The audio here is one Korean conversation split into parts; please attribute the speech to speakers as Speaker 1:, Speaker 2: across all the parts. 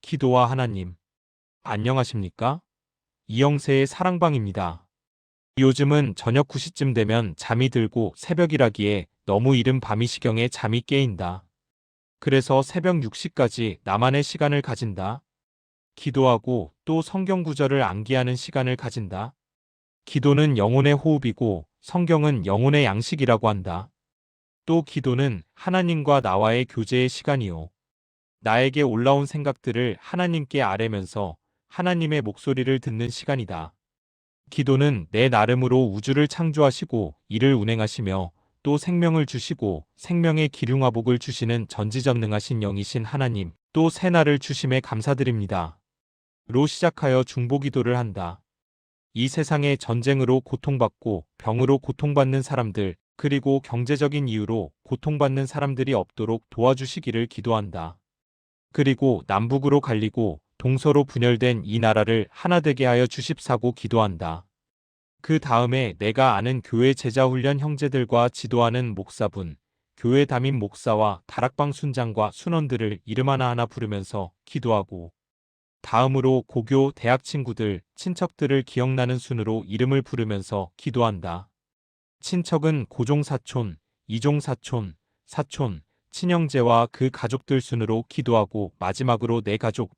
Speaker 1: 기도와 하나님. 안녕하십니까? 이영세의 사랑방입니다. 요즘은 저녁 9시쯤 되면 잠이 들고 새벽이라기에 너무 이른 밤이시경에 잠이 깨인다. 그래서 새벽 6시까지 나만의 시간을 가진다. 기도하고 또 성경 구절을 암기하는 시간을 가진다. 기도는 영혼의 호흡이고 성경은 영혼의 양식이라고 한다. 또 기도는 하나님과 나와의 교제의 시간이요. 나에게 올라온 생각들을 하나님께 아뢰면서 하나님의 목소리를 듣는 시간이다. 기도는 내 나름으로 우주를 창조하시고 이를 운행하시며 또 생명을 주시고 생명의 기륭화복을 주시는 전지전능하신 영이신 하나님, 또 새날을 주심에 감사드립니다. 로 시작하여 중보기도를 한다. 이 세상에 전쟁으로 고통받고 병으로 고통받는 사람들, 그리고 경제적인 이유로 고통받는 사람들이 없도록 도와주시기를 기도한다. 그리고 남북으로 갈리고 동서로 분열된 이 나라를 하나 되게 하여 주십사고 기도한다. 그 다음에 내가 아는 교회 제자훈련 형제들과 지도하는 목사분, 교회 담임 목사와 다락방 순장과 순원들을 이름 하나하나 부르면서 기도하고, 다음으로 고교 대학 친구들, 친척들을 기억나는 순으로 이름을 부르면서 기도한다. 친척은 고종사촌, 이종사촌, 사촌, 친형제와 그 가족들 순으로 기도하고 마지막으로 내 가족,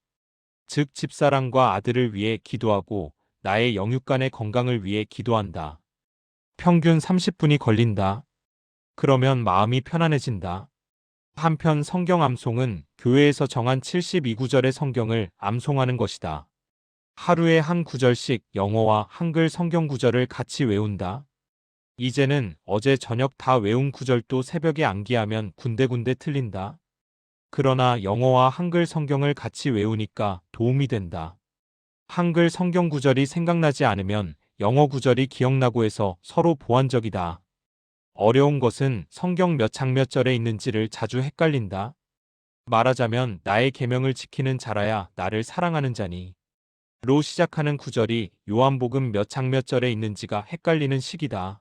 Speaker 1: 즉 집사람과 아들을 위해 기도하고 나의 영육간의 건강을 위해 기도한다. 평균 30분이 걸린다. 그러면 마음이 편안해진다. 한편 성경 암송은 교회에서 정한 72구절의 성경을 암송하는 것이다. 하루에 한 구절씩 영어와 한글 성경 구절을 같이 외운다. 이제는 어제 저녁 다 외운 구절도 새벽에 암기하면 군데군데 틀린다. 그러나 영어와 한글 성경을 같이 외우니까 도움이 된다. 한글 성경 구절이 생각나지 않으면 영어 구절이 기억나고 해서 서로 보완적이다. 어려운 것은 성경 몇 장 몇 절에 있는지를 자주 헷갈린다. 말하자면 나의 계명을 지키는 자라야 나를 사랑하는 자니. 로 시작하는 구절이 요한복음 몇 장 몇 절에 있는지가 헷갈리는 시기다.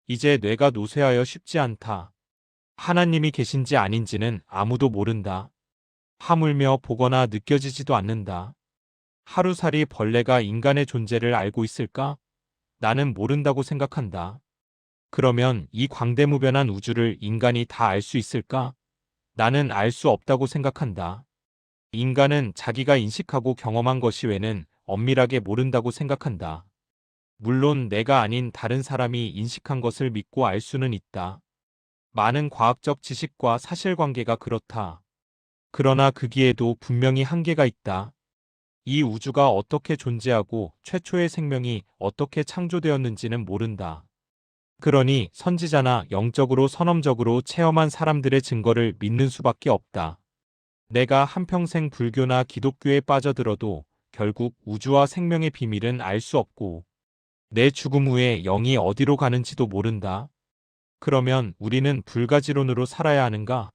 Speaker 1: 이제 뇌가 노쇠하여 쉽지 않다. 하나님이 계신지 아닌지는 아무도 모른다. 하물며 보거나 느껴지지도 않는다. 하루살이 벌레가 인간의 존재를 알고 있을까? 나는 모른다고 생각한다. 그러면 이 광대무변한 우주를 인간이 다 알 수 있을까? 나는 알 수 없다고 생각한다. 인간은 자기가 인식하고 경험한 것이 외는 엄밀하게 모른다고 생각한다. 물론 내가 아닌 다른 사람이 인식한 것을 믿고 알 수는 있다. 많은 과학적 지식과 사실관계가 그렇다. 그러나 거기에도 분명히 한계가 있다. 이 우주가 어떻게 존재하고 최초의 생명이 어떻게 창조되었는지는 모른다. 그러니 선지자나 영적으로 선험적으로 체험한 사람들의 증거를 믿는 수밖에 없다. 내가 한평생 불교나 기독교에 빠져들어도 결국 우주와 생명의 비밀은 알 수 없고 내 죽음 후에 영이 어디로 가는지도 모른다. 그러면 우리는 불가지론으로 살아야 하는가?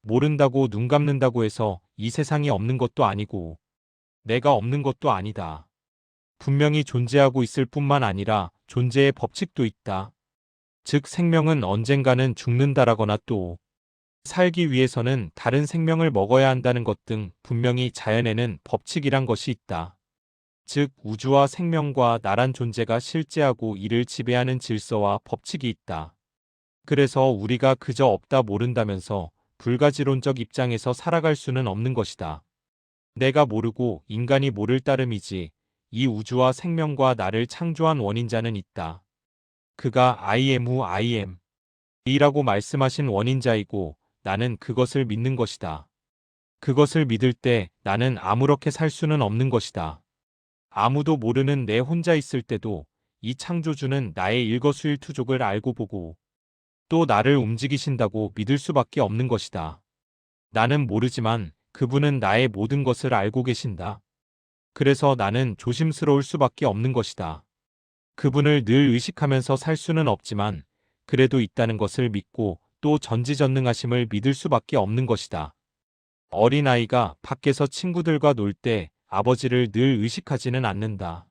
Speaker 1: 모른다고 눈 감는다고 해서 이 세상이 없는 것도 아니고 내가 없는 것도 아니다. 분명히 존재하고 있을 뿐만 아니라 존재의 법칙도 있다. 즉 생명은 언젠가는 죽는다라거나 또 살기 위해서는 다른 생명을 먹어야 한다는 것 등 분명히 자연에는 법칙이란 것이 있다. 즉 우주와 생명과 나란 존재가 실제하고 이를 지배하는 질서와 법칙이 있다. 그래서 우리가 그저 없다 모른다면서 불가지론적 입장에서 살아갈 수는 없는 것이다. 내가 모르고 인간이 모를 따름이지 이 우주와 생명과 나를 창조한 원인자는 있다. 그가 I am who I am 이라고 말씀하신 원인자이고 나는 그것을 믿는 것이다. 그것을 믿을 때 나는 아무렇게 살 수는 없는 것이다. 아무도 모르는 내 혼자 있을 때도 이 창조주는 나의 일거수일투족을 알고 보고 또 나를 움직이신다고 믿을 수밖에 없는 것이다. 나는 모르지만 그분은 나의 모든 것을 알고 계신다. 그래서 나는 조심스러울 수밖에 없는 것이다. 그분을 늘 의식하면서 살 수는 없지만 그래도 있다는 것을 믿고 또 전지전능하심을 믿을 수밖에 없는 것이다. 어린아이가 밖에서 친구들과 놀 때 아버지를 늘 의식하지는 않는다.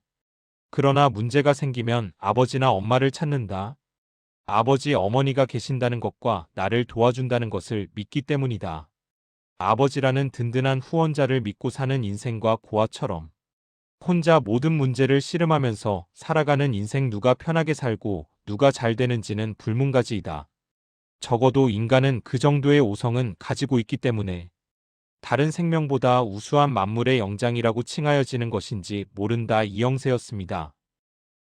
Speaker 1: 그러나 문제가 생기면 아버지나 엄마를 찾는다. 아버지 어머니가 계신다는 것과 나를 도와준다는 것을 믿기 때문이다. 아버지라는 든든한 후원자를 믿고 사는 인생과 고아처럼 혼자 모든 문제를 씨름하면서 살아가는 인생, 누가 편하게 살고 누가 잘 되는지는 불문가지이다. 적어도 인간은 그 정도의 오성은 가지고 있기 때문에 다른 생명보다 우수한 만물의 영장이라고 칭하여지는 것인지 모른다. 이영세였습니다.